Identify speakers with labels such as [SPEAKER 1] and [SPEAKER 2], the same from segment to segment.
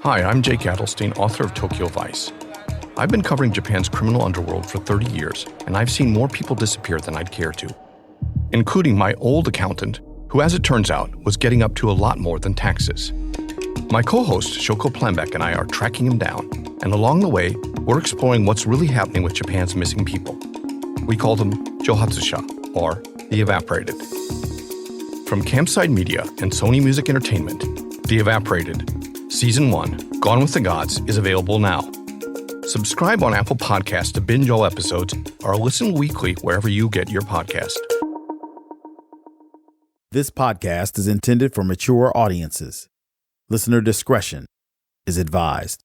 [SPEAKER 1] Hi, I'm Jake Adelstein, author of Tokyo Vice. I've been covering Japan's criminal underworld for 30 years, and I've seen more people disappear than I'd care to, including my old accountant, who, as it turns out, was getting up to a lot more than taxes. My co-host, Shoko Plambeck, and I are tracking him down, and along the way, we're exploring what's really happening with Japan's missing people. We call them Johatsusha, or the Evaporated. From Campside Media and Sony Music Entertainment, The Evaporated, Season 1, Gone with the Gods, is available now. Subscribe on Apple Podcasts to binge all episodes or listen weekly wherever you get your podcast.
[SPEAKER 2] This podcast is intended for mature audiences. Listener discretion is advised.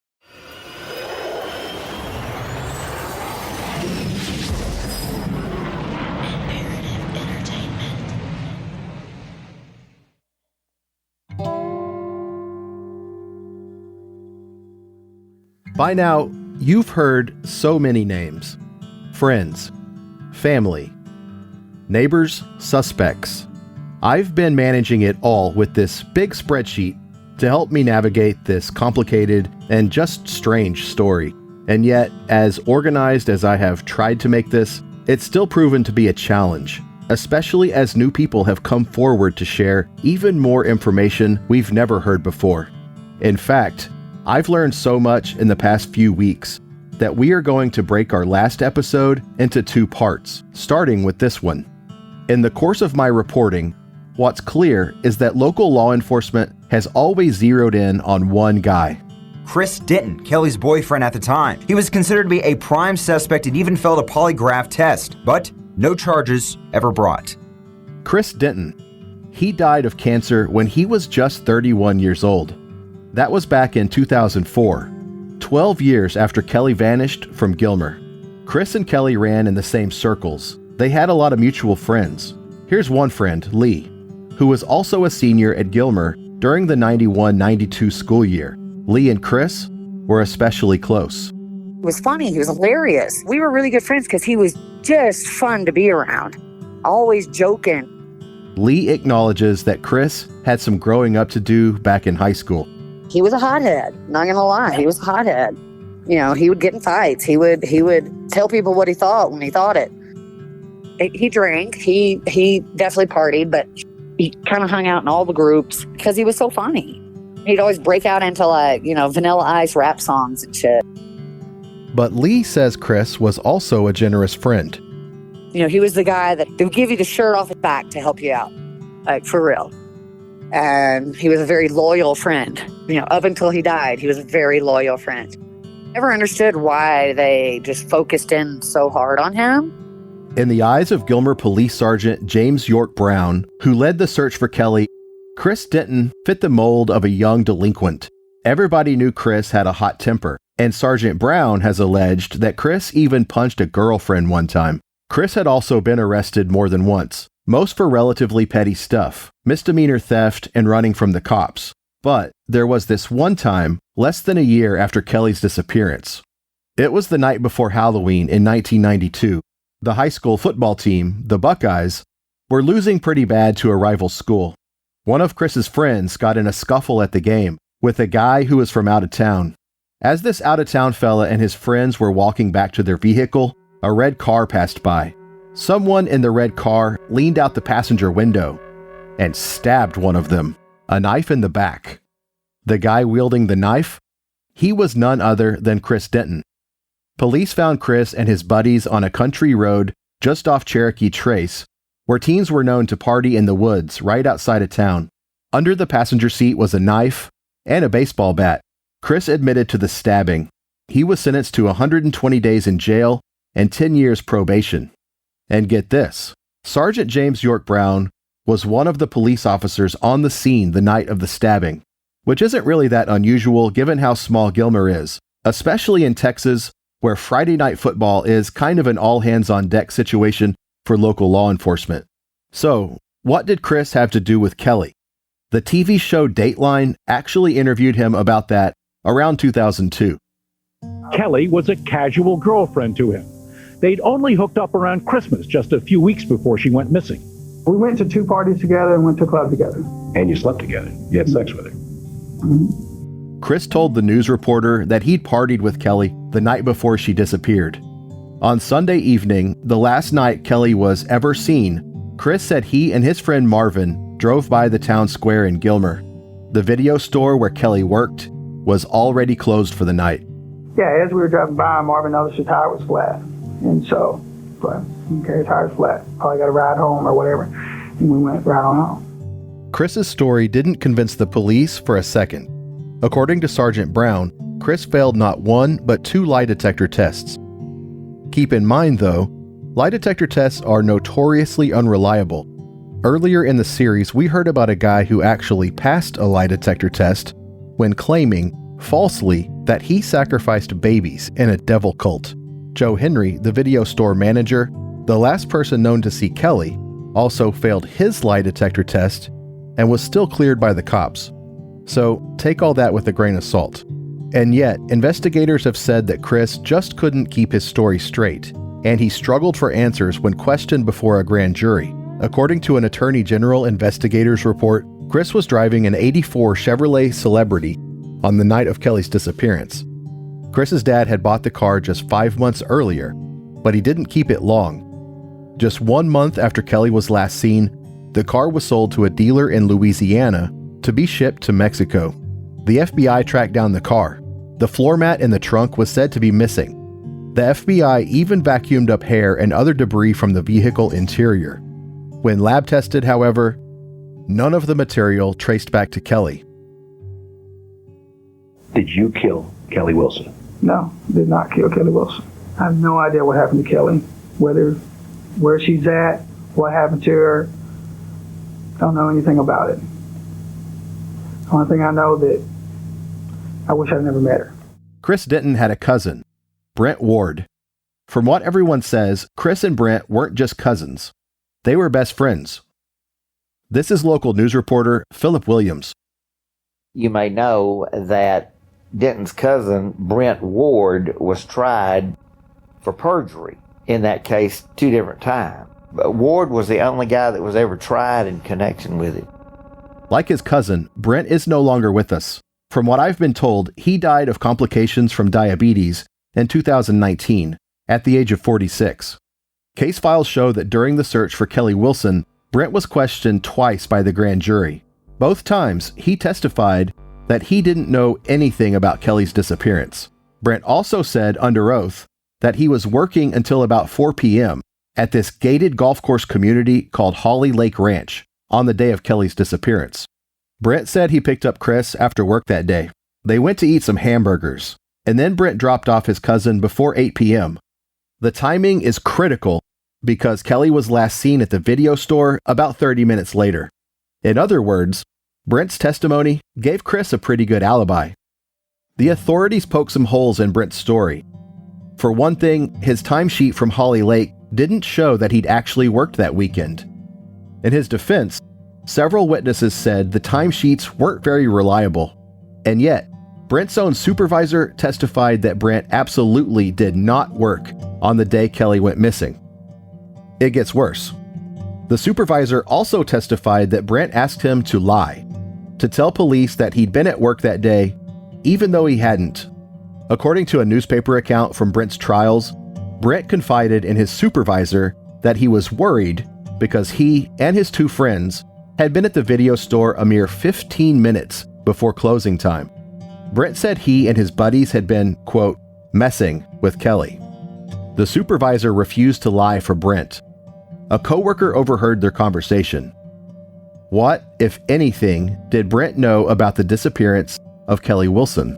[SPEAKER 3] By now, you've heard so many names. Friends, family, neighbors, suspects. I've been managing it all with this big spreadsheet to help me navigate this complicated and just strange story. And yet, as organized as I have tried to make this, it's still proven to be a challenge, especially as new people have come forward to share even more information we've never heard before. In fact, I've learned so much in the past few weeks that we are going to break our last episode into 2 parts, starting with this one. In the course of my reporting, what's clear is that local law enforcement has always zeroed in on one guy.
[SPEAKER 4] Chris Denton, Kelly's boyfriend at the time. He was considered to be a prime suspect and even failed a polygraph test, but no charges ever brought.
[SPEAKER 3] Chris Denton. He died of cancer when he was just 31 years old. That was back in 2004, 12 years after Kelly vanished from Gilmer. Chris and Kelly ran in the same circles. They had a lot of mutual friends. Here's one friend, Lee, who was also a senior at Gilmer during the 91-92 school year. Lee and Chris were especially close.
[SPEAKER 5] It was funny. He was hilarious. We were really good friends because he was just fun to be around, always joking.
[SPEAKER 3] Lee acknowledges that Chris had some growing up to do back in high school.
[SPEAKER 5] He was a hothead, not gonna lie. He was a hothead. You know, he would get in fights. He would tell people what he thought when he thought it. He drank. He definitely partied, but he kind of hung out in all the groups because he was so funny. He'd always break out into Vanilla Ice rap songs and shit.
[SPEAKER 3] But Lee says Chris was also a generous friend.
[SPEAKER 5] You know, he was the guy that would give you the shirt off his back to help you out, like for real. And he was a very loyal friend. You know, up until he died, he was a very loyal friend. Never understood why they just focused in so hard on him.
[SPEAKER 3] In the eyes of Gilmer Police Sergeant James York Brown, who led the search for Kelly, Chris Denton fit the mold of a young delinquent. Everybody knew Chris had a hot temper, and Sergeant Brown has alleged that Chris even punched a girlfriend one time. Chris had also been arrested more than once, most for relatively petty stuff, misdemeanor theft and running from the cops. But there was this one time, less than a year after Kelly's disappearance. It was the night before Halloween in 1992. The high school football team, the Buckeyes, were losing pretty bad to a rival school. One of Chris's friends got in a scuffle at the game with a guy who was from out of town. As this out-of-town fella and his friends were walking back to their vehicle, a red car passed by. Someone in the red car leaned out the passenger window and stabbed one of them, a knife in the back. The guy wielding the knife? He was none other than Chris Denton. Police found Chris and his buddies on a country road just off Cherokee Trace, where teens were known to party in the woods right outside of town. Under the passenger seat was a knife and a baseball bat. Chris admitted to the stabbing. He was sentenced to 120 days in jail and 10 years probation. And get this, Sergeant James York Brown was one of the police officers on the scene the night of the stabbing, which isn't really that unusual given how small Gilmer is, especially in Texas, where Friday night football is kind of an all-hands-on-deck situation for local law enforcement. So, what did Chris have to do with Kelly? The TV show Dateline actually interviewed him about that around 2002.
[SPEAKER 6] Kelly was a casual girlfriend to him. They'd only hooked up around Christmas, just a few weeks before she went missing.
[SPEAKER 7] We went to 2 parties together and went to a club together.
[SPEAKER 8] And you slept together. You had sex with her.
[SPEAKER 7] Mm-hmm.
[SPEAKER 3] Chris told the news reporter that he'd partied with Kelly the night before she disappeared. On Sunday evening, the last night Kelly was ever seen, Chris said he and his friend Marvin drove by the town square in Gilmer. The video store where Kelly worked was already closed for the night.
[SPEAKER 7] Yeah, as we were driving by, Marvin noticed his tire was flat. And so, okay, his tire's flat. Probably got a ride home or whatever. And we went right on home.
[SPEAKER 3] Chris's story didn't convince the police for a second. According to Sergeant Brown, Chris failed not one, but 2 lie detector tests. Keep in mind, though, lie detector tests are notoriously unreliable. Earlier in the series, we heard about a guy who actually passed a lie detector test when claiming, falsely, that he sacrificed babies in a devil cult. Joe Henry, the video store manager, the last person known to see Kelly, also failed his lie detector test and was still cleared by the cops. So take all that with a grain of salt. And yet, investigators have said that Chris just couldn't keep his story straight, and he struggled for answers when questioned before a grand jury. According to an Attorney General investigator's report, Chris was driving an '84 Chevrolet Celebrity on the night of Kelly's disappearance. Chris's dad had bought the car just 5 months earlier, but he didn't keep it long. Just 1 month after Kelly was last seen, the car was sold to a dealer in Louisiana to be shipped to Mexico. The FBI tracked down the car. The floor mat in the trunk was said to be missing. The FBI even vacuumed up hair and other debris from the vehicle interior. When lab tested, however, none of the material traced back to Kelly.
[SPEAKER 8] Did you kill Kelly Wilson?
[SPEAKER 7] No, did not kill Kelly Wilson. I have no idea what happened to Kelly, where she's at, what happened to her. Don't know anything about it. The only thing I know that I wish I'd never met her.
[SPEAKER 3] Chris Denton had a cousin, Brent Ward. From what everyone says, Chris and Brent weren't just cousins. They were best friends. This is local news reporter Philip Williams.
[SPEAKER 9] You may know that Denton's cousin, Brent Ward, was tried for perjury. In that case, 2 different times. But Ward was the only guy that was ever tried in connection with it.
[SPEAKER 3] Like his cousin, Brent is no longer with us. From what I've been told, he died of complications from diabetes in 2019 at the age of 46. Case files show that during the search for Kelly Wilson, Brent was questioned twice by the grand jury. Both times, he testified that he didn't know anything about Kelly's disappearance. Brent also said under oath that he was working until about 4 p.m. at this gated golf course community called Holly Lake Ranch on the day of Kelly's disappearance. Brent said he picked up Chris after work that day. They went to eat some hamburgers, and then Brent dropped off his cousin before 8 p.m. The timing is critical because Kelly was last seen at the video store about 30 minutes later. In other words, Brent's testimony gave Chris a pretty good alibi. The authorities poked some holes in Brent's story. For one thing, his timesheet from Holly Lake didn't show that he'd actually worked that weekend. In his defense, several witnesses said the timesheets weren't very reliable. And yet, Brent's own supervisor testified that Brent absolutely did not work on the day Kelly went missing. It gets worse. The supervisor also testified that Brent asked him to lie, to tell police that he'd been at work that day, even though he hadn't. According to a newspaper account from Brent's trials, Brent confided in his supervisor that he was worried because he and his 2 friends had been at the video store a mere 15 minutes before closing time. Brent said he and his buddies had been, quote, messing with Kelly. The supervisor refused to lie for Brent. A coworker overheard their conversation. What, if anything, did Brent know about the disappearance of Kelly Wilson?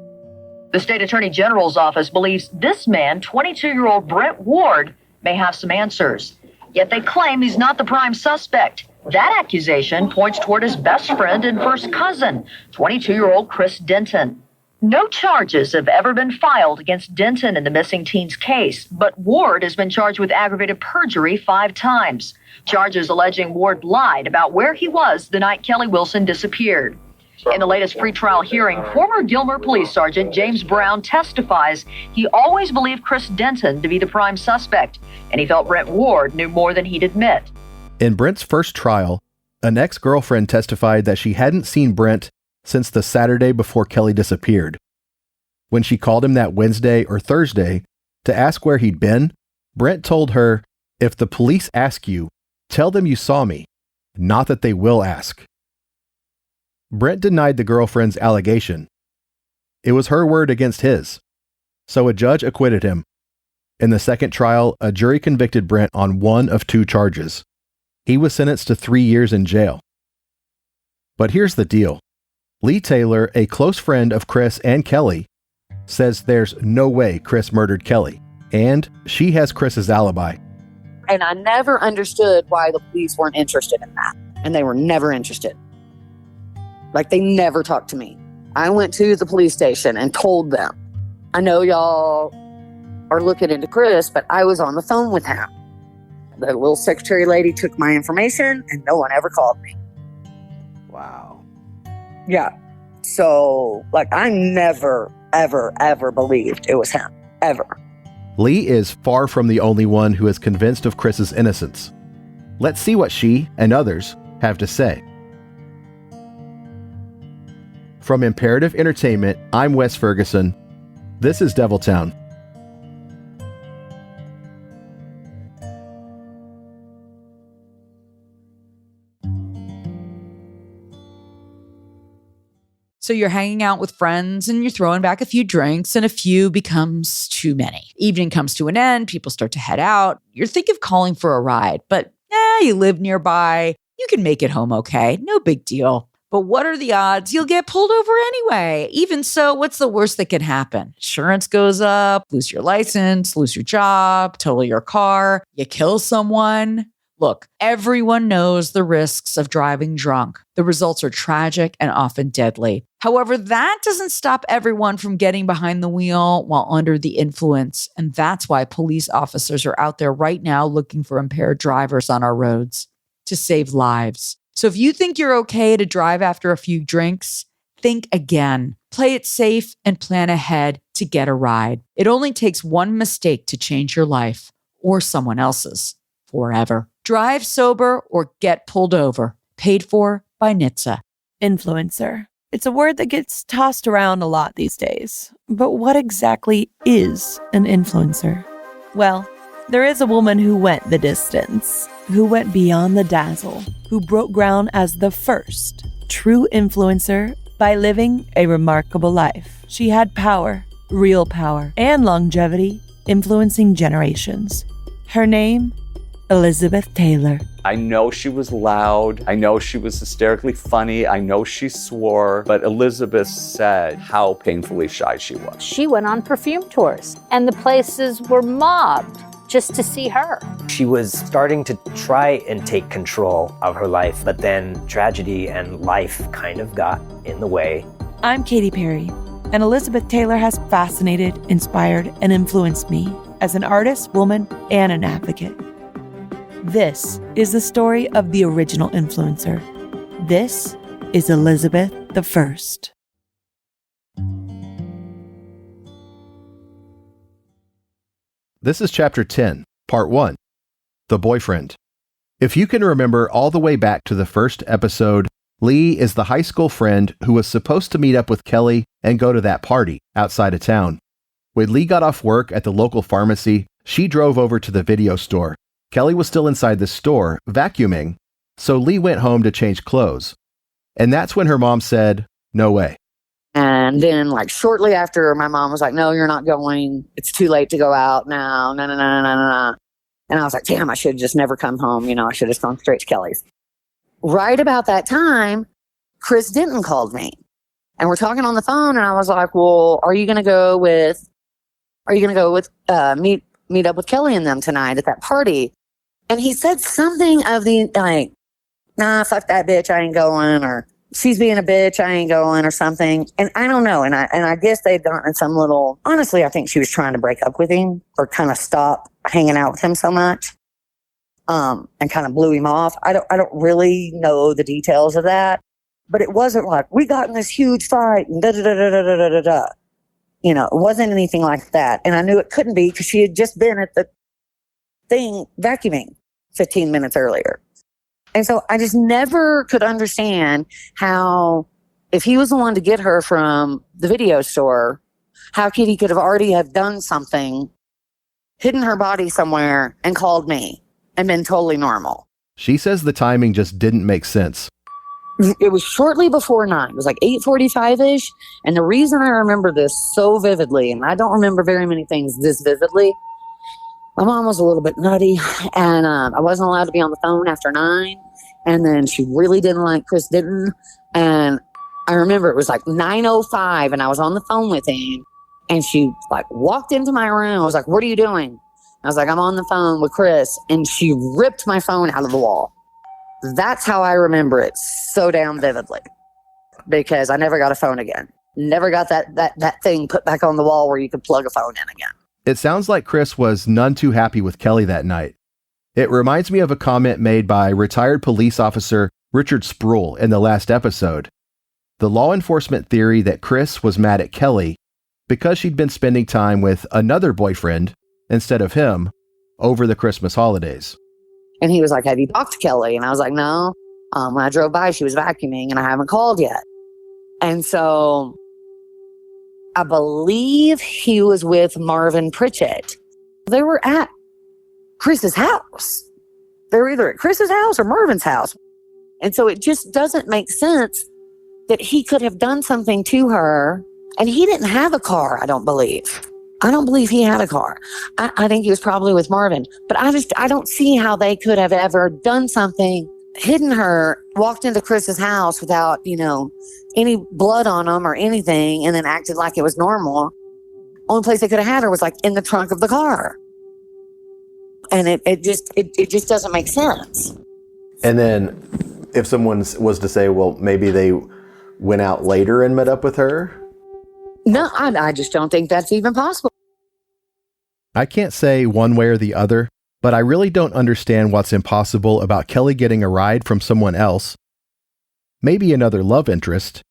[SPEAKER 10] The state attorney general's office believes this man, 22-year-old Brent Ward, may have some answers. Yet they claim he's not the prime suspect. That accusation points toward his best friend and first cousin, 22-year-old Chris Denton. No charges have ever been filed against Denton in the missing teen's case, but Ward has been charged with aggravated perjury 5 times. Charges alleging Ward lied about where he was the night Kelly Wilson disappeared. In the latest pretrial hearing, former Gilmer Police Sergeant James Brown testifies he always believed Chris Denton to be the prime suspect, and he felt Brent Ward knew more than he'd admit.
[SPEAKER 3] In Brent's first trial, an ex-girlfriend testified that she hadn't seen Brent since the Saturday before Kelly disappeared. When she called him that Wednesday or Thursday to ask where he'd been, Brent told her, "If the police ask you, tell them you saw me, not that they will ask." Brent denied the girlfriend's allegation. It was her word against his, so a judge acquitted him. In the second trial, a jury convicted Brent on one of two charges. He was sentenced to 3 years in jail. But here's the deal. Lee Taylor, a close friend of Chris and Kelly, says there's no way Chris murdered Kelly, and she has Chris's alibi.
[SPEAKER 5] And I never understood why the police weren't interested in that. And they were never interested. Like, they never talked to me. I went to the police station and told them, I know y'all are looking into Chris, but I was on the phone with him. The little secretary lady took my information and no one ever called me.
[SPEAKER 3] Wow.
[SPEAKER 5] Yeah. So, like, I never, ever, ever believed it was him. Ever.
[SPEAKER 3] Lee is far from the only one who is convinced of Chris's innocence. Let's see what she and others have to say. From Imperative Entertainment, I'm Wes Ferguson. This is Deviltown.
[SPEAKER 11] So you're hanging out with friends and you're throwing back a few drinks and a few becomes too many. Evening comes to an end. People start to head out. You're thinking of calling for a ride, but you live nearby. You can make it home okay. No big deal. But what are the odds you'll get pulled over anyway? Even so, what's the worst that can happen? Insurance goes up, lose your license, lose your job, total your car, you kill someone. Look, everyone knows the risks of driving drunk. The results are tragic and often deadly. However, that doesn't stop everyone from getting behind the wheel while under the influence. And that's why police officers are out there right now looking for impaired drivers on our roads to save lives. So if you think you're okay to drive after a few drinks, think again. Play it safe and plan ahead to get a ride. It only takes one mistake to change your life or someone else's forever. Drive sober or get pulled over. Paid for by NHTSA.
[SPEAKER 12] Influencer. It's a word that gets tossed around a lot these days. But what exactly is an influencer? Well, there is a woman who went the distance, who went beyond the dazzle, who broke ground as the first true influencer by living a remarkable life. She had power, real power, and longevity, influencing generations. Her name, Elizabeth Taylor.
[SPEAKER 13] I know she was loud. I know she was hysterically funny. I know she swore. But Elizabeth said how painfully shy she was.
[SPEAKER 14] She went on perfume tours, and the places were mobbed just to see her.
[SPEAKER 15] She was starting to try and take control of her life, but then tragedy and life kind of got in the way.
[SPEAKER 12] I'm Katy Perry, and Elizabeth Taylor has fascinated, inspired, and influenced me as an artist, woman, and an advocate. This is the story of the original influencer. This is Elizabeth I.
[SPEAKER 3] This is Chapter 10, Part 1, The Boyfriend. If you can remember all the way back to the first episode, Lee is the high school friend who was supposed to meet up with Kelly and go to that party outside of town. When Lee got off work at the local pharmacy, she drove over to the video store. Kelly was still inside the store, vacuuming, so Lee went home to change clothes. And that's when her mom said, "No way."
[SPEAKER 5] And then, like, shortly after, my mom was like, "No, you're not going. It's too late to go out now. No. And I was like, damn, I should have just never come home. I should have gone straight to Kelly's. Right about that time, Chris Denton called me. And we're talking on the phone, and I was like, well, are you going to go with meet up with Kelly and them tonight at that party? And he said something of the, like, nah, fuck that bitch, I ain't going, or she's being a bitch, I ain't going, or something. And I don't know. And I guess they'd gotten some little, honestly, I think she was trying to break up with him or kind of stop hanging out with him so much. And kind of blew him off. I don't really know the details of that, but it wasn't like we got in this huge fight and da. It wasn't anything like that. And I knew it couldn't be because she had just been at the thing vacuuming 15 minutes earlier. And so I just never could understand how If he was the one to get her from the video store, how could he could have already have done something, hidden her body somewhere, and called me and been totally normal?
[SPEAKER 3] She says the timing just didn't make sense.
[SPEAKER 5] It was shortly before 9. It was like 8:45-ish. And the reason I remember this so vividly, and I don't remember very many things this vividly, my mom was a little bit nutty, and I wasn't allowed to be on the phone after 9. And then she really didn't like Chris Denton. And I remember it was like 9:05, and I was on the phone with him. And she like walked into my room. I was like, "What are you doing?" I was like, "I'm on the phone with Chris." And she ripped my phone out of the wall. That's how I remember it so damn vividly, because I never got a phone again. Never got that thing put back on the wall where you could plug a phone in again.
[SPEAKER 3] It sounds like Chris was none too happy with Kelly that night. It reminds me of a comment made by retired police officer Richard Sproul in the last episode. The law enforcement theory that Chris was mad at Kelly because she'd been spending time with another boyfriend instead of him over the Christmas holidays.
[SPEAKER 5] And he was like, "Have you talked to Kelly?" And I was like, "No. When I drove by, she was vacuuming and I haven't called yet." And so I believe he was with Marvin Pritchett. They were at Chris's house. They were either at Chris's house or Marvin's house. And so it just doesn't make sense that he could have done something to her. And he didn't have a car, I don't believe. I don't believe he had a car. I think he was probably with Marvin. But I don't see how they could have ever done something, hidden her, walked into Chris's house without, any blood on them or anything, and then acted like it was normal. Only place they could have had her was like in the trunk of the car. And it just doesn't make sense.
[SPEAKER 3] And then if someone was to say, well, maybe they went out later and met up with her?
[SPEAKER 5] No, I just don't think that's even possible.
[SPEAKER 3] I can't say one way or the other, but I really don't understand what's impossible about Kelly getting a ride from someone else, maybe another love interest,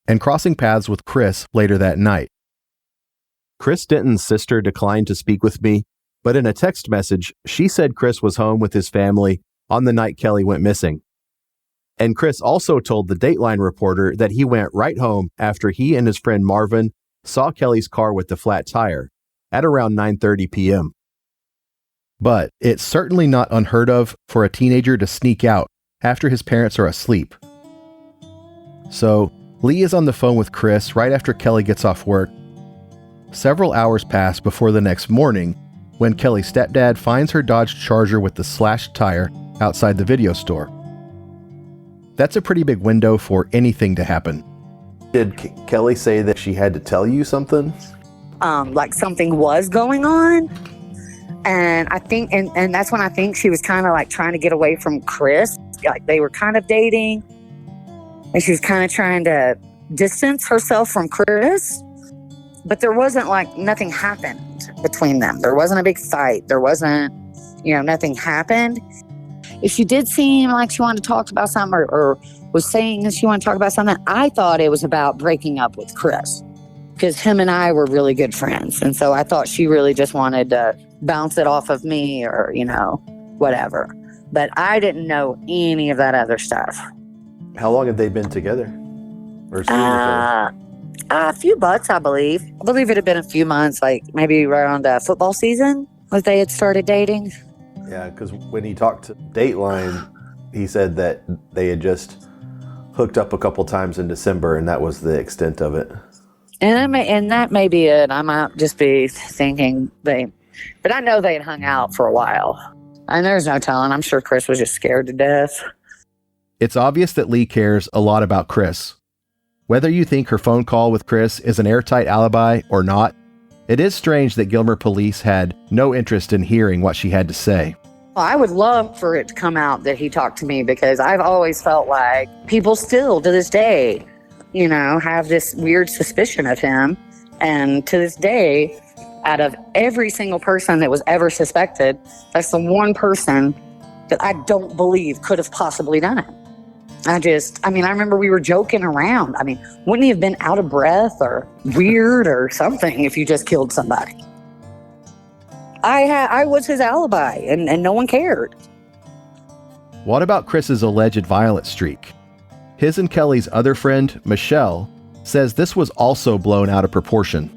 [SPEAKER 3] and crossing paths with Chris later that night. Chris Denton's sister declined to speak with me, but in a text message, she said Chris was home with his family on the night Kelly went missing. And Chris also told the Dateline reporter that he went right home after he and his friend Marvin saw Kelly's car with the flat tire at around 9:30 p.m. But it's certainly not unheard of for a teenager to sneak out after his parents are asleep. So Lee is on the phone with Chris right after Kelly gets off work. Several hours pass before the next morning when Kelly's stepdad finds her Dodge Charger with the slashed tire outside the video store. That's a pretty big window for anything to happen. Did Kelly say that she had to tell you something?
[SPEAKER 5] Like something was going on. And I think, and that's when I think she was kind of like trying to get away from Chris. Like they were kind of dating. And she was kind of trying to distance herself from Chris. But there wasn't like, nothing happened between them. There wasn't a big fight. There wasn't, nothing happened. If she did seem like she wanted to talk about something or was saying that she wanted to talk about something, I thought it was about breaking up with Chris. Because him and I were really good friends. And so I thought she really just wanted to bounce it off of me or, whatever. But I didn't know any of that other stuff.
[SPEAKER 3] How long had they been together? Or seeing each other?
[SPEAKER 5] A few months, I believe. I believe it had been a few months, like maybe around football season, was they had started dating.
[SPEAKER 3] Yeah, because when he talked to Dateline, he said that they had just hooked up a couple times in December, and that was the extent of it.
[SPEAKER 5] And that may be it. I might just be thinking but I know they had hung out for a while. And there's no telling. I'm sure Chris was just scared to death.
[SPEAKER 3] It's obvious that Lee cares a lot about Chris. Whether you think her phone call with Chris is an airtight alibi or not, it is strange that Gilmer police had no interest in hearing what she had to say.
[SPEAKER 5] Well, I would love for it to come out that he talked to me, because I've always felt like people still to this day, have this weird suspicion of him. And to this day, out of every single person that was ever suspected, that's the one person that I don't believe could have possibly done it. I remember we were joking around. Wouldn't he have been out of breath or weird or something if you just killed somebody? I was his alibi, and no one cared.
[SPEAKER 3] What about Chris's alleged violent streak? His and Kelly's other friend, Michelle, says this was also blown out of proportion.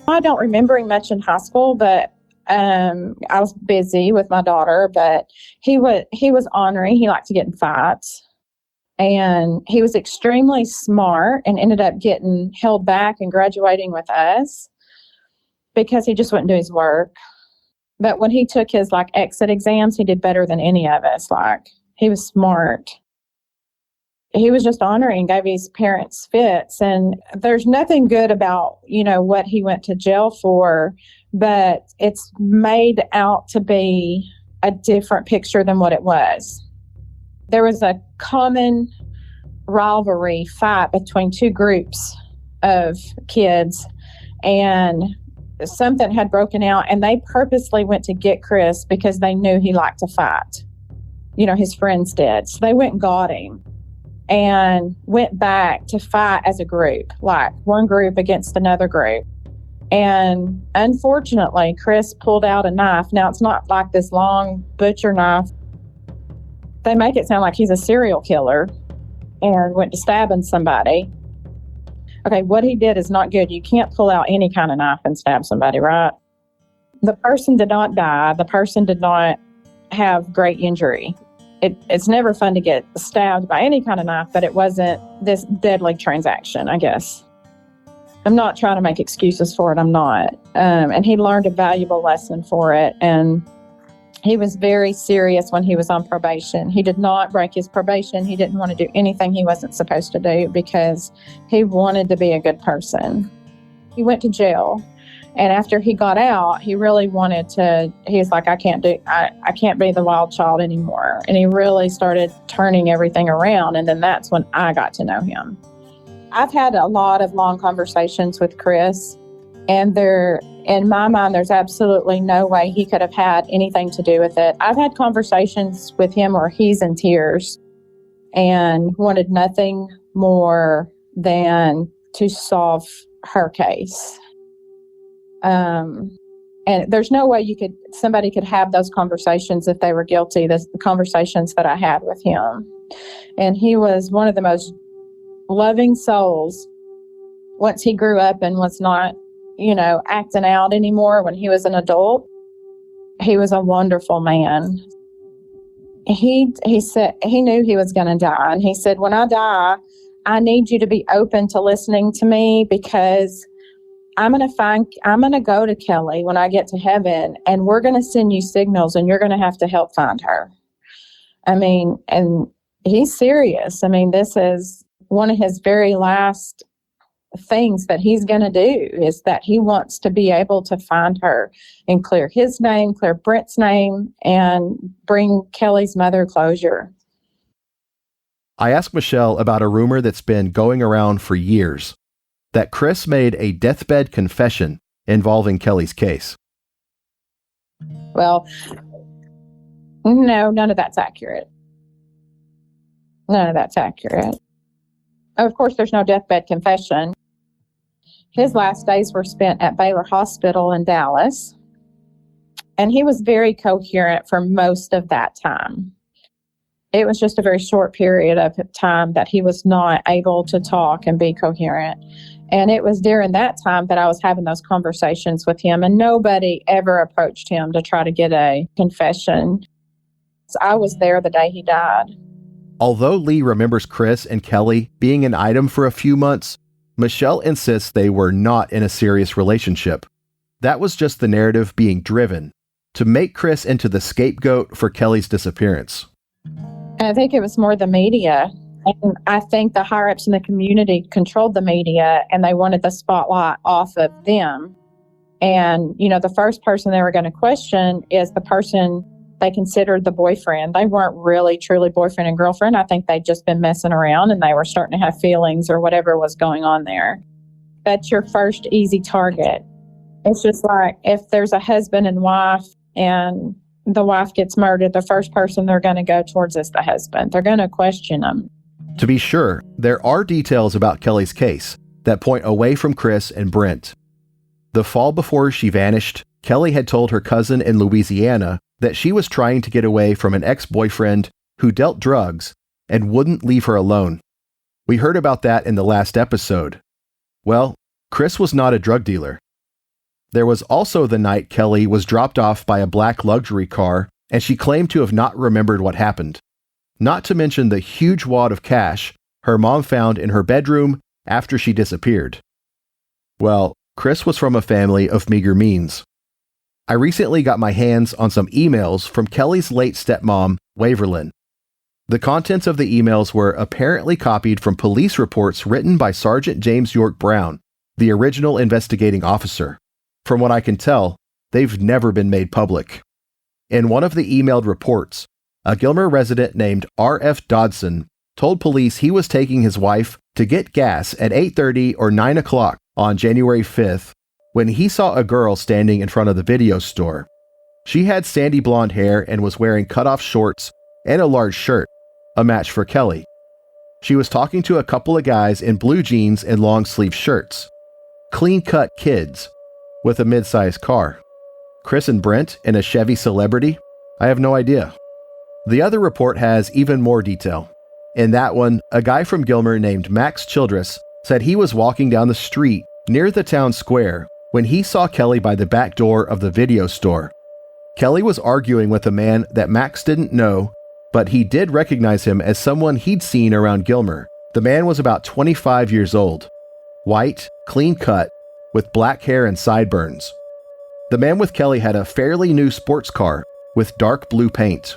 [SPEAKER 16] I don't remember him much in high school, but I was busy with my daughter, but he was ornery. He liked to get in fights. And he was extremely smart and ended up getting held back and graduating with us because he just wouldn't do his work. But when he took his exit exams, he did better than any of us. He was smart. He was just ornery and gave his parents fits. And there's nothing good about, what he went to jail for, but it's made out to be a different picture than what it was. There was a common rivalry fight between two groups of kids, and something had broken out, and they purposely went to get Chris because they knew he liked to fight. His friends did. So they went and got him and went back to fight as a group, one group against another group. And unfortunately, Chris pulled out a knife. Now, it's not like this long butcher knife. They make it sound like he's a serial killer and went to stabbing somebody. Okay, what he did is not good. You can't pull out any kind of knife and stab somebody, right? The person did not die. The person did not have great injury. It's never fun to get stabbed by any kind of knife, but it wasn't this deadly transaction, I guess. I'm not trying to make excuses for it. I'm not. And he learned a valuable lesson for it. And he was very serious when he was on probation. He did not break his probation. He didn't want to do anything he wasn't supposed to do because he wanted to be a good person. He went to jail. And after he got out, he really wanted to, he was like, I can't be the wild child anymore. And he really started turning everything around. And then that's when I got to know him. I've had a lot of long conversations with Chris, and in my mind, there's absolutely no way he could have had anything to do with it. I've had conversations with him where he's in tears and wanted nothing more than to solve her case. And there's no way somebody could have those conversations if they were guilty, the conversations that I had with him. And he was one of the most loving souls once he grew up and was not, acting out anymore when he was an adult. He was a wonderful man. He said he knew he was going to die. And he said, when I die, I need you to be open to listening to me because I'm going to go to Kelly when I get to heaven, and we're going to send you signals, and you're going to have to help find her. And he's serious. This is one of his very last things that he's going to do is that he wants to be able to find her and clear his name, clear Brent's name, and bring Kelly's mother closure.
[SPEAKER 3] I asked Michelle about a rumor that's been going around for years, that Chris made a deathbed confession involving Kelly's case.
[SPEAKER 16] Well, no, none of that's accurate. None of that's accurate. Of course, there's no deathbed confession. His last days were spent at Baylor Hospital in Dallas, and he was very coherent for most of that time. It was just a very short period of time that he was not able to talk and be coherent. And it was during that time that I was having those conversations with him, and nobody ever approached him to try to get a confession. So I was there the day he died.
[SPEAKER 3] Although Lee remembers Chris and Kelly being an item for a few months, Michelle insists they were not in a serious relationship. That was just the narrative being driven to make Chris into the scapegoat for Kelly's disappearance.
[SPEAKER 16] I think it was more the media. And I think the higher-ups in the community controlled the media, and they wanted the spotlight off of them. And, the first person they were going to question is the person they considered the boyfriend. They weren't really truly boyfriend and girlfriend. I think they'd just been messing around, and they were starting to have feelings or whatever was going on there. That's your first easy target. It's just like if there's a husband and wife and the wife gets murdered, the first person they're going to go towards is the husband. They're going to question him.
[SPEAKER 3] To be sure, there are details about Kelly's case that point away from Chris and Brent. The fall before she vanished, Kelly had told her cousin in Louisiana that she was trying to get away from an ex-boyfriend who dealt drugs and wouldn't leave her alone. We heard about that in the last episode. Well, Chris was not a drug dealer. There was also the night Kelly was dropped off by a black luxury car, and she claimed to have not remembered what happened. Not to mention the huge wad of cash her mom found in her bedroom after she disappeared. Well, Chris was from a family of meager means. I recently got my hands on some emails from Kelly's late stepmom, Waverlyn. The contents of the emails were apparently copied from police reports written by Sergeant James York Brown, the original investigating officer. From what I can tell, they've never been made public. In one of the emailed reports, a Gilmer resident named R.F. Dodson told police he was taking his wife to get gas at 8:30 or 9 o'clock on January 5th when he saw a girl standing in front of the video store. She had sandy blonde hair and was wearing cutoff shorts and a large shirt, a match for Kelly. She was talking to a couple of guys in blue jeans and long sleeve shirts. Clean-cut kids with a mid-sized car. Chris and Brent in a Chevy Celebrity? I have no idea. The other report has even more detail. In that one, a guy from Gilmer named Max Childress said he was walking down the street near the town square when he saw Kelly by the back door of the video store. Kelly was arguing with a man that Max didn't know, but he did recognize him as someone he'd seen around Gilmer. The man was about 25 years old, white, clean cut, with black hair and sideburns. The man with Kelly had a fairly new sports car with dark blue paint.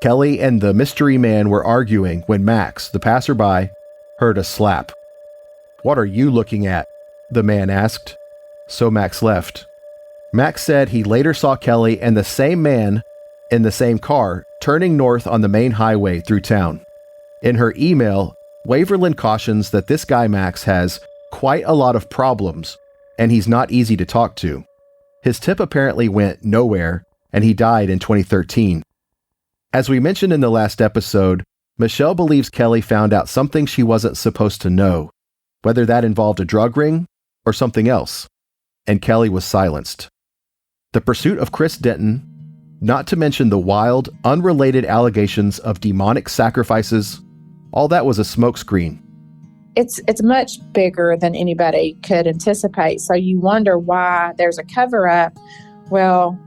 [SPEAKER 3] Kelly and the mystery man were arguing when Max, the passerby, heard a slap. "What are you looking at?" the man asked. So Max left. Max said he later saw Kelly and the same man in the same car turning north on the main highway through town. In her email, Waverlyn cautions that this guy Max has quite a lot of problems and he's not easy to talk to. His tip apparently went nowhere and he died in 2013. As we mentioned in the last episode, Michelle believes Kelly found out something she wasn't supposed to know, whether that involved a drug ring or something else, and Kelly was silenced. The pursuit of Chris Denton, not to mention the wild, unrelated allegations of demonic sacrifices, all that was a smokescreen.
[SPEAKER 16] It's much bigger than anybody could anticipate. So you wonder why there's a cover-up. Well,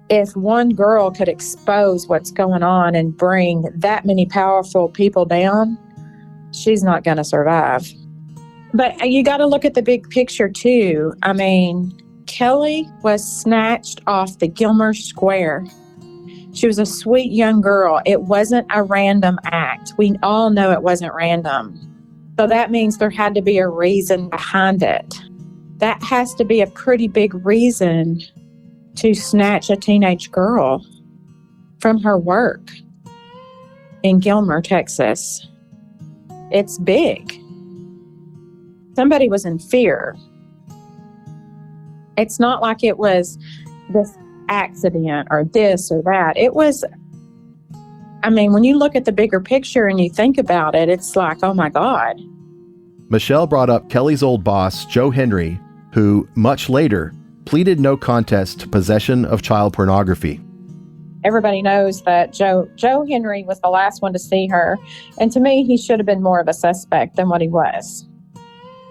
[SPEAKER 16] if one girl could expose what's going on and bring that many powerful people down, she's not going to survive. But you got to look at the big picture too. I mean, Kelly was snatched off the Gilmer Square. She was a sweet young girl. It wasn't a random act. We all know it wasn't random. So that means there had to be a reason behind it. That has to be a pretty big reason to snatch a teenage girl from her work in Gilmer, Texas. It's big. Somebody was in fear. It's not like it was this accident or this or that. It was, I mean, when you look at the bigger picture and you think about it, it's like, oh my God.
[SPEAKER 3] Michelle brought up Kelly's old boss, Joe Henry, who, much later, pleaded no contest to possession of child pornography.
[SPEAKER 16] Everybody knows that Joe Henry was the last one to see her. And to me, he should have been more of a suspect than what he was.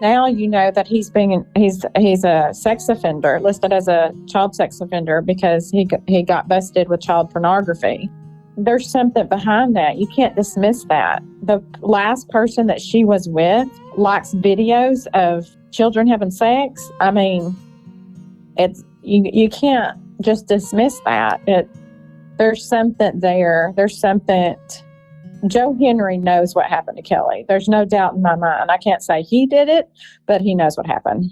[SPEAKER 16] Now you know that he's a sex offender, listed as a child sex offender because he got busted with child pornography. There's something behind that. You can't dismiss that. The last person that she was with likes videos of children having sex. I mean, it's you can't just dismiss that. There's something there. There's something. Joe Henry knows what happened to Kelly. There's no doubt in my mind. I can't say he did it, but he knows what happened.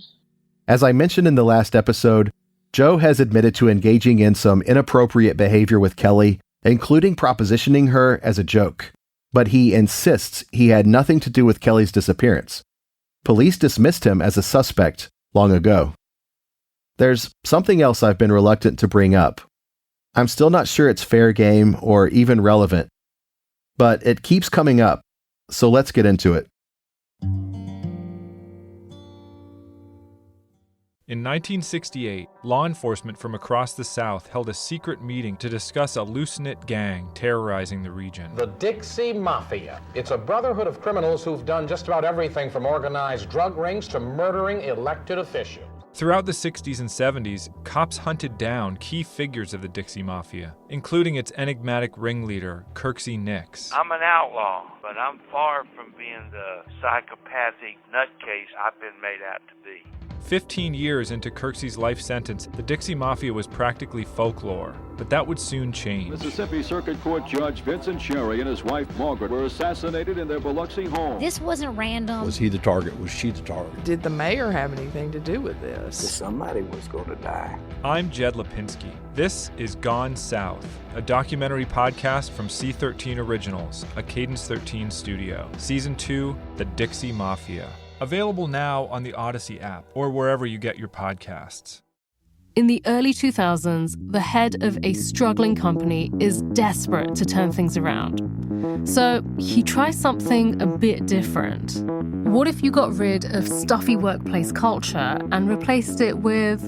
[SPEAKER 3] As I mentioned in the last episode, Joe has admitted to engaging in some inappropriate behavior with Kelly, including propositioning her as a joke. But he insists he had nothing to do with Kelly's disappearance. Police dismissed him as a suspect long ago. There's something else I've been reluctant to bring up. I'm still not sure it's fair game or even relevant, but it keeps coming up, so let's get into it.
[SPEAKER 17] In 1968, law enforcement from across the South held a secret meeting to discuss a loose-knit gang terrorizing the region.
[SPEAKER 18] The Dixie Mafia. It's a brotherhood of criminals who've done just about everything from organized drug rings to murdering elected officials.
[SPEAKER 17] Throughout the 60s and 70s, cops hunted down key figures of the Dixie Mafia, including its enigmatic ringleader, Kirksey Nix.
[SPEAKER 19] I'm an outlaw, but I'm far from being the psychopathic nutcase I've been made out to be.
[SPEAKER 17] 15 years into Kirksey's life sentence, the Dixie Mafia was practically folklore, but that would soon change.
[SPEAKER 20] Mississippi Circuit Court Judge Vincent Sherry and his wife Margaret were assassinated in their Biloxi home.
[SPEAKER 21] This wasn't random.
[SPEAKER 22] Was he the target? Was she the target?
[SPEAKER 23] Did the mayor have anything to do with this?
[SPEAKER 22] Somebody was going to die.
[SPEAKER 17] I'm Jed Lipinski. This is Gone South, a documentary podcast from C13 Originals, a Cadence 13 studio. Season 2, The Dixie Mafia. Available now on the Odyssey app or wherever you get your podcasts.
[SPEAKER 24] In the early 2000s, the head of a struggling company is desperate to turn things around. So he tries something a bit different. What if you got rid of stuffy workplace culture and replaced it with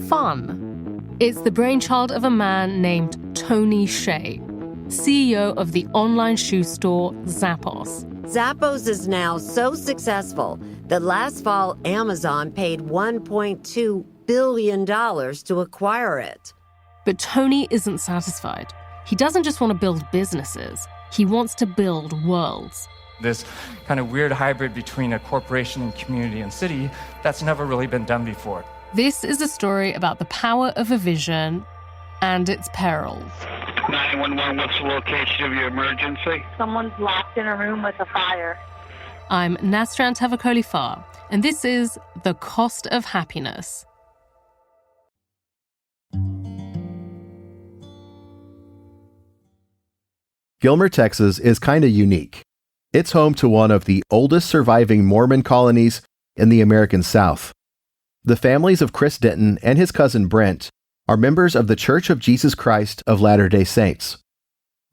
[SPEAKER 24] fun? It's the brainchild of a man named Tony Hsieh, CEO of the online shoe store Zappos.
[SPEAKER 25] Zappos is now so successful that last fall Amazon paid $1.2 billion to acquire it.
[SPEAKER 24] But Tony isn't satisfied. He doesn't just want to build businesses. He wants to build worlds.
[SPEAKER 26] This kind of weird hybrid between a corporation and community and city that's never really been done before.
[SPEAKER 24] This is a story about the power of a vision and its perils.
[SPEAKER 19] 911, what's the location of your emergency?
[SPEAKER 27] Someone's locked in a room with a fire.
[SPEAKER 24] I'm Nasran Tavakoli-Farr, and this is The Cost of Happiness.
[SPEAKER 3] Gilmer, Texas is kind of unique. It's home to one of the oldest surviving Mormon colonies in the American South. The families of Chris Denton and his cousin Brent are members of the Church of Jesus Christ of Latter-day Saints.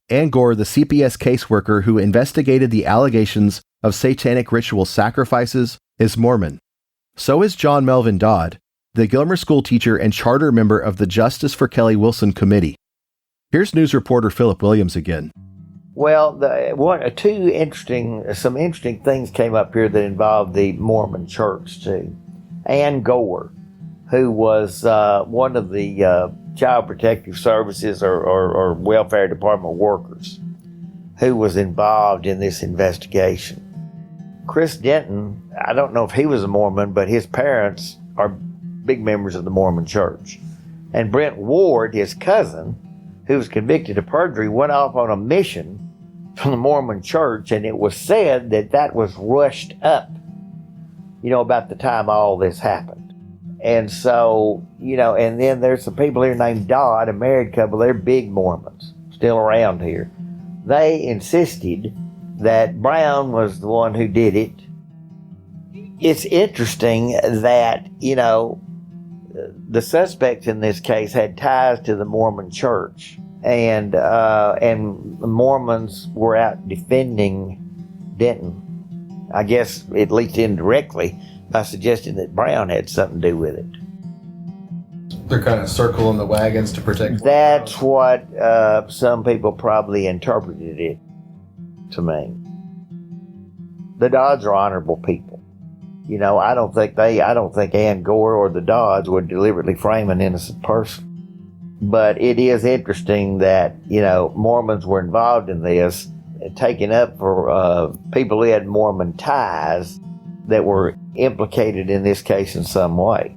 [SPEAKER 3] Ann Gore, the CPS caseworker who investigated the allegations of satanic ritual sacrifices, is Mormon. So is John Melvin Dodd, the Gilmer school teacher and charter member of the Justice for Kelly Wilson Committee. Here's news reporter Philip Williams again.
[SPEAKER 9] Well, some interesting things came up here that involved the Mormon Church too. Ann Gore, who was one of the Child Protective Services or Welfare Department workers, who was involved in this investigation. Chris Denton, I don't know if he was a Mormon, but his parents are big members of the Mormon Church. And Brent Ward, his cousin, who was convicted of perjury, went off on a mission from the Mormon Church, and it was said that was rushed up, about the time all this happened. And so, and then there's some people here named Dodd, a married couple, they're big Mormons, still around here. They insisted that Brown was the one who did it. It's interesting that, the suspects in this case had ties to the Mormon Church, and the Mormons were out defending Denton, I guess at least indirectly, by suggesting that Brown had something to do with it.
[SPEAKER 28] They're kind of circling the wagons to protect.
[SPEAKER 9] That's what some people probably interpreted it to mean. The Dodds are honorable people. I don't think Ann Gore or the Dodds would deliberately frame an innocent person. But it is interesting that, Mormons were involved in this, taking up for people who had Mormon ties that were implicated in this case in some way.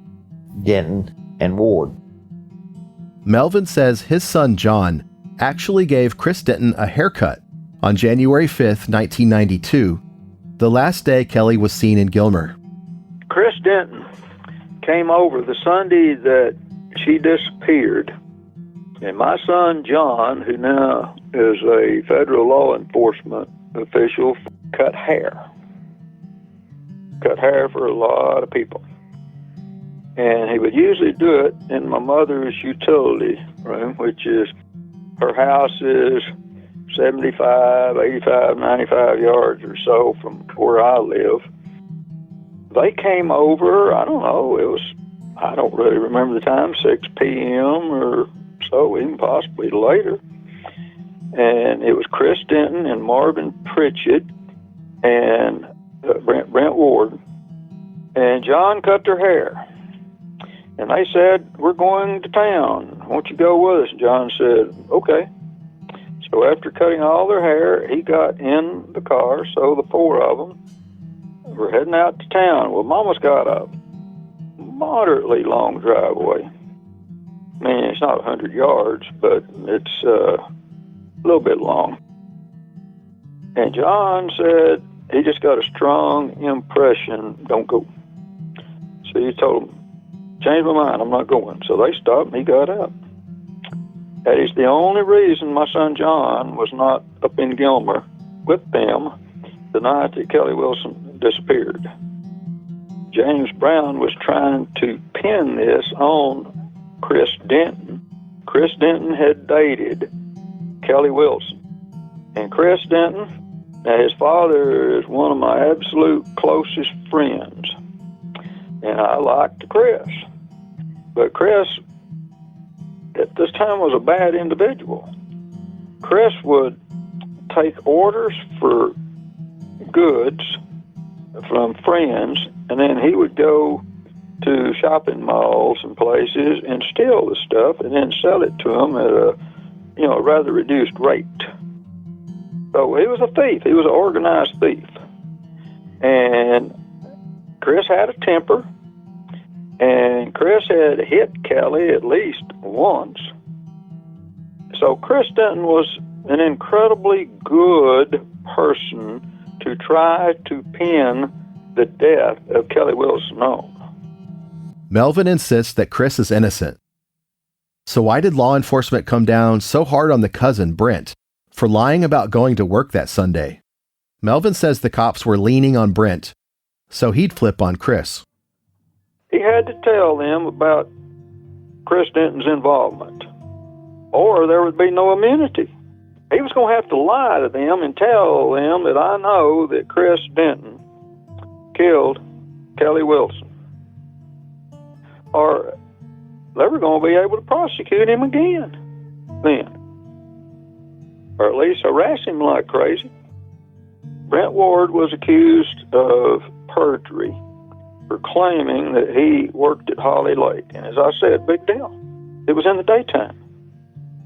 [SPEAKER 9] Denton and Ward.
[SPEAKER 3] Melvin says his son John actually gave Chris Denton a haircut on January 5th, 1992, the last day Kelly was seen in Gilmer.
[SPEAKER 29] Chris Denton came over the Sunday that she disappeared, and my son John, who now is a federal law enforcement official, cut hair for a lot of people. And he would usually do it in my mother's utility room, which is, her house is 75, 85, 95 yards or so from where I live. They came over, I don't know, it was I don't really remember the time, 6 p.m. or so, even possibly later. And it was Chris Denton and Marvin Pritchett and Brent Ward. And John cut their hair. And they said, we're going to town. Won't you go with us? And John said, okay. So after cutting all their hair, he got in the car. So the four of them were heading out to town. Well, Mama's got a moderately long driveway. I mean, it's not 100 yards, but it's a little bit long. And John said he just got a strong impression, don't go. So he told him, change my mind, I'm not going. So they stopped and he got out. That is the only reason my son John was not up in Gilmer with them the night that Kelly Wilson disappeared. James Brown was trying to pin this on Chris Denton. Chris Denton had dated Kelly Wilson. And Chris Denton, now his father is one of my absolute closest friends. And I liked Chris. But Chris, at this time, was a bad individual. Chris would take orders for goods from friends, and then he would go to shopping malls and places and steal the stuff and then sell it to them at a rather reduced rate. So he was a thief. He was an organized thief. And Chris had a temper. And Chris had hit Kelly at least once. So Chris Denton was an incredibly good person to try to pin the death of Kelly Wilson on.
[SPEAKER 3] Melvin insists that Chris is innocent. So why did law enforcement come down so hard on the cousin, Brent, for lying about going to work that Sunday? Melvin says the cops were leaning on Brent, so he'd flip on Chris.
[SPEAKER 29] He had to tell them about Chris Denton's involvement, or there would be no immunity. He was going to have to lie to them and tell them that I know that Chris Denton killed Kelly Wilson, or they were going to be able to prosecute him again then, or at least harass him like crazy. Brent Ward was accused of perjury for claiming that he worked at Holly Lake. And as I said, big deal. It was in the daytime.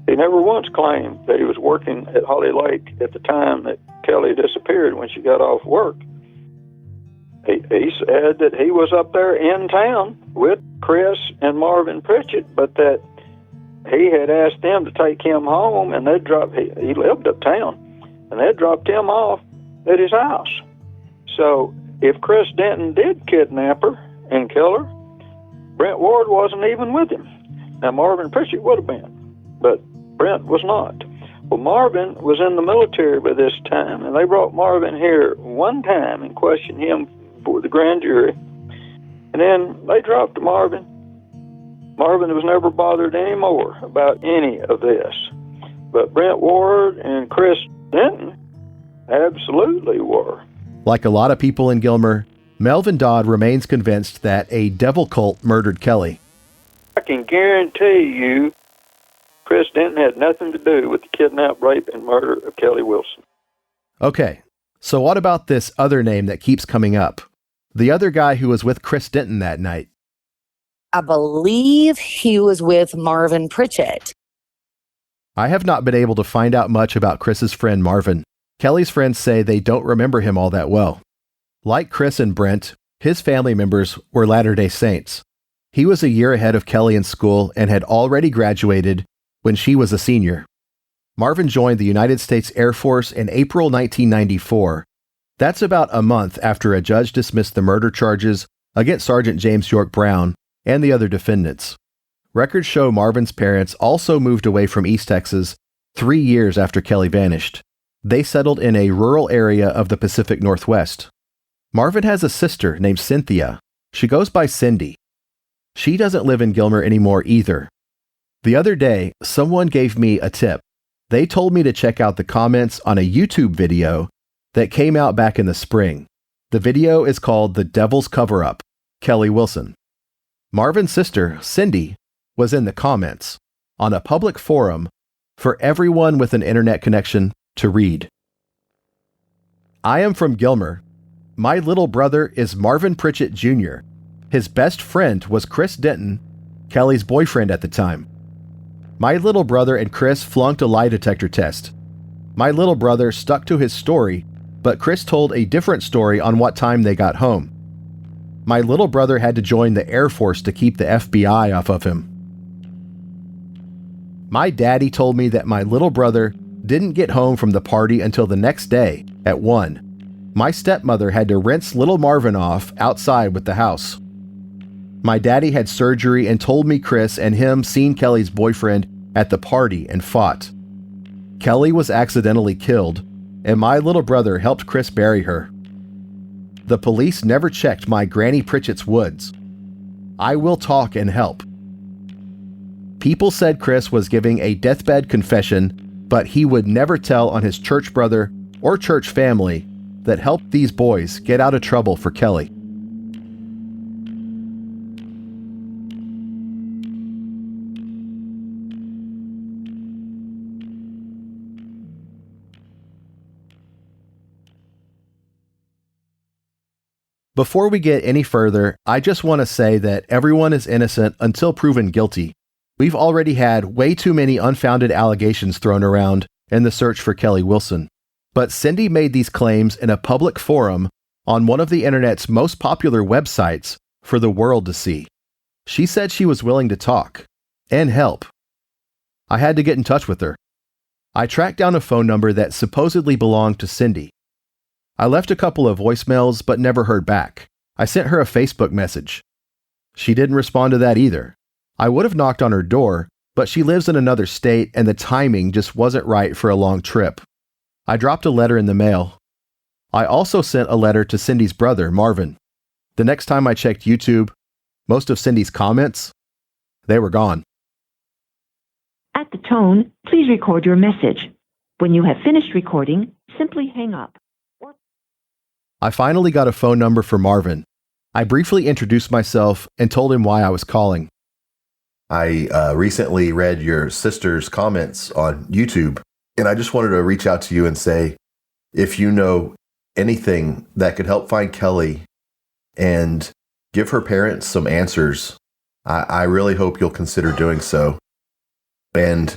[SPEAKER 29] He never once claimed that he was working at Holly Lake at the time that Kelly disappeared when she got off work. He said that he was up there in town with Chris and Marvin Pritchett, but that he had asked them to take him home, and they'd drop. He lived uptown, and they'd dropped him off at his house. So if Chris Denton did kidnap her and kill her, Brent Ward wasn't even with him. Now, Marvin Pritchett would have been, but Brent was not. Well, Marvin was in the military by this time, and they brought Marvin here one time and questioned him for the grand jury. And then they dropped Marvin. Marvin was never bothered anymore about any of this. But Brent Ward and Chris Denton absolutely were.
[SPEAKER 3] Like a lot of people in Gilmer, Melvin Dodd remains convinced that a devil cult murdered Kelly.
[SPEAKER 29] I can guarantee you Chris Denton had nothing to do with the kidnap, rape, and murder of Kelly Wilson.
[SPEAKER 3] Okay, so what about this other name that keeps coming up? The other guy who was with Chris Denton that night.
[SPEAKER 5] I believe he was with Marvin Pritchett.
[SPEAKER 3] I have not been able to find out much about Chris's friend Marvin. Kelly's friends say they don't remember him all that well. Like Chris and Brent, his family members were Latter-day Saints. He was a year ahead of Kelly in school and had already graduated when she was a senior. Marvin joined the United States Air Force in April 1994. That's about a month after a judge dismissed the murder charges against Sergeant James York Brown and the other defendants. Records show Marvin's parents also moved away from East Texas 3 years after Kelly vanished. They settled in a rural area of the Pacific Northwest. Marvin has a sister named Cynthia. She goes by Cindy. She doesn't live in Gilmer anymore either. The other day, someone gave me a tip. They told me to check out the comments on a YouTube video that came out back in the spring. The video is called The Devil's Cover-Up, Kelly Wilson. Marvin's sister, Cindy, was in the comments on a public forum for everyone with an internet connection to read. I am from Gilmer. My little brother is Marvin Pritchett Jr. His best friend was Chris Denton, Kelly's boyfriend at the time. My little brother and Chris flunked a lie detector test. My little brother stuck to his story, but Chris told a different story on what time they got home. My little brother had to join the Air Force to keep the FBI off of him. My daddy told me that my little brother didn't get home from the party until the next day at 1. My stepmother had to rinse little Marvin off outside with the house. My daddy had surgery and told me Chris and him seen Kelly's boyfriend at the party and fought. Kelly was accidentally killed, and my little brother helped Chris bury her. The police never checked my Granny Pritchett's woods. I will talk and help. People said Chris was giving a deathbed confession, but he would never tell on his church brother or church family that helped these boys get out of trouble for Kelly. Before we get any further, I just want to say that everyone is innocent until proven guilty. We've already had way too many unfounded allegations thrown around in the search for Kelly Wilson. But Cindy made these claims in a public forum on one of the internet's most popular websites for the world to see. She said she was willing to talk and help. I had to get in touch with her. I tracked down a phone number that supposedly belonged to Cindy. I left a couple of voicemails but never heard back. I sent her a Facebook message. She didn't respond to that either. I would have knocked on her door, but she lives in another state and the timing just wasn't right for a long trip. I dropped a letter in the mail. I also sent a letter to Cindy's brother, Marvin. The next time I checked YouTube, most of Cindy's comments, they were gone.
[SPEAKER 1] At the tone, please record your message. When you have finished recording, simply hang up.
[SPEAKER 3] I finally got a phone number for Marvin. I briefly introduced myself and told him why I was calling.
[SPEAKER 2] I recently read your sister's comments on YouTube, and I just wanted to reach out to you and say, if you know anything that could help find Kelly and give her parents some answers, I really hope you'll consider doing so. And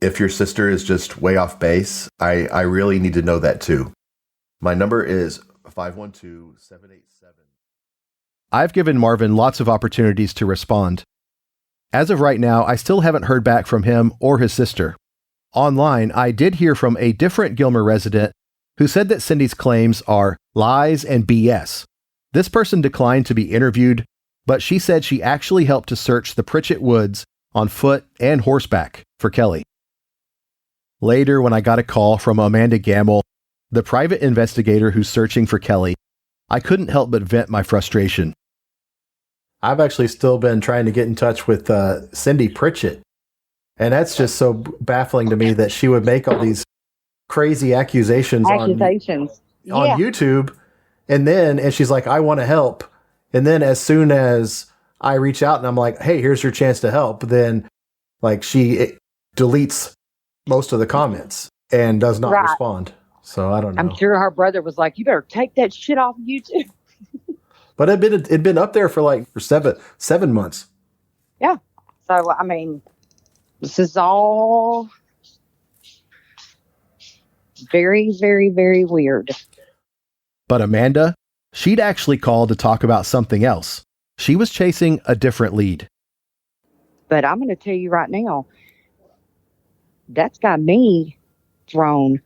[SPEAKER 2] if your sister is just way off base, I really need to know that too. My number is 512-787.
[SPEAKER 3] I've given Marvin lots of opportunities to respond. As of right now, I still haven't heard back from him or his sister. Online, I did hear from a different Gilmer resident who said that Cindy's claims are lies and BS. This person declined to be interviewed, but she said she actually helped to search the Pritchett Woods on foot and horseback for Kelly. Later, when I got a call from Amanda Gamble, the private investigator who's searching for Kelly, I couldn't help but vent my frustration. I've actually still been trying to get in touch with Cindy Pritchett. And that's just so baffling to me that she would make all these crazy accusations on YouTube. And she's like, I want to help. And then as soon as I reach out and I'm like, hey, here's your chance to help, then like she deletes most of the comments and does not respond. So I don't know.
[SPEAKER 4] I'm sure her brother was like, you better take that shit off YouTube.
[SPEAKER 3] But it'd been up there for 7 months.
[SPEAKER 4] Yeah. So, I mean, this is all very, very, very weird.
[SPEAKER 3] But Amanda, she'd actually called to talk about something else. She was chasing a different lead.
[SPEAKER 4] But I'm going to tell you right now, that's got me thrown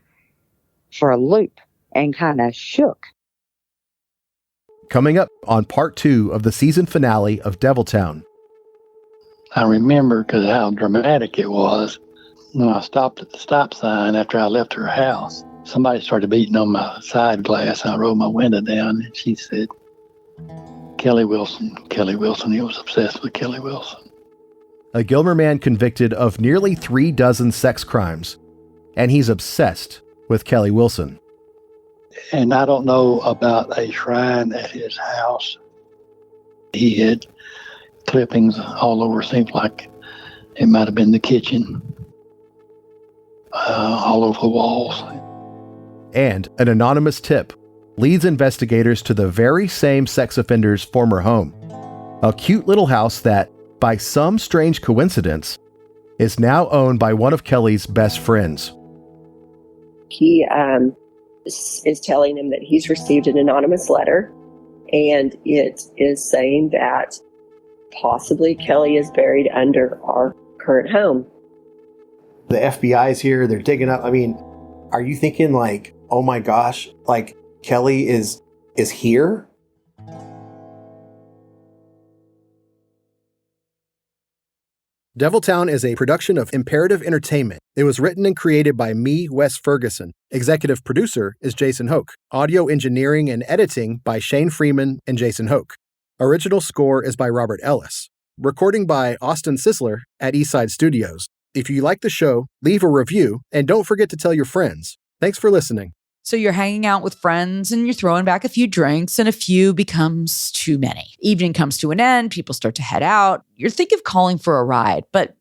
[SPEAKER 4] for a loop and kind of shook.
[SPEAKER 3] Coming up on part 2 of the season finale of Deviltown.
[SPEAKER 6] I remember because how dramatic it was when I stopped at the stop sign after I left her house. Somebody started beating on my side glass. I rolled my window down and she said, Kelly Wilson, Kelly Wilson. He was obsessed with Kelly Wilson.
[SPEAKER 3] A Gilmer man convicted of nearly 36 sex crimes, and he's obsessed with Kelly Wilson.
[SPEAKER 6] And I don't know about a shrine at his house. He had clippings all over. Seems like it might have been the kitchen, all over the walls.
[SPEAKER 3] And an anonymous tip leads investigators to the very same sex offender's former home. A cute little house that, by some strange coincidence, is now owned by one of Kelly's best friends.
[SPEAKER 7] He is telling him that he's received an anonymous letter, and it is saying that possibly Kelly is buried under our current home.
[SPEAKER 8] The FBI is here. They're digging up. I mean, are you thinking like, oh my gosh, like Kelly is here? Deviltown is a production of Imperative Entertainment. It was written and created by me, Wes Ferguson. Executive producer is Jason Hoke. Audio engineering and editing by Shane Freeman and Jason Hoke. Original score is by Robert Ellis. Recording by Austin Sisler at Eastside Studios. If you like the show, leave a review and don't forget to tell your friends. Thanks for listening.
[SPEAKER 10] So you're hanging out with friends and you're throwing back a few drinks and a few becomes too many. Evening comes to an end. People start to head out. You're thinking of calling for a ride, but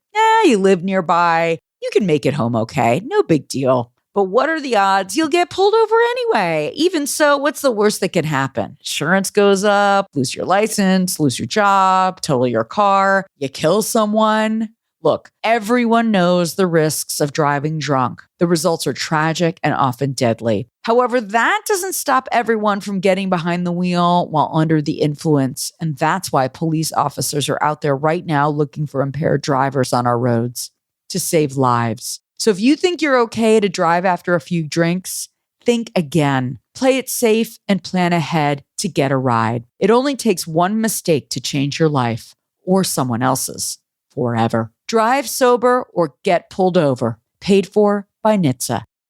[SPEAKER 10] you live nearby. You can make it home okay. No big deal. But what are the odds you'll get pulled over anyway? Even so, what's the worst that can happen? Insurance goes up, lose your license, lose your job, total your car, you kill someone. Look, everyone knows the risks of driving drunk. The results are tragic and often deadly. However, that doesn't stop everyone from getting behind the wheel while under the influence. And that's why police officers are out there right now looking for impaired drivers on our roads to save lives. So if you think you're okay to drive after a few drinks, think again. Play it safe and plan ahead to get a ride. It only takes one mistake to change your life or someone else's forever. Drive sober or get pulled over. Paid for by NHTSA.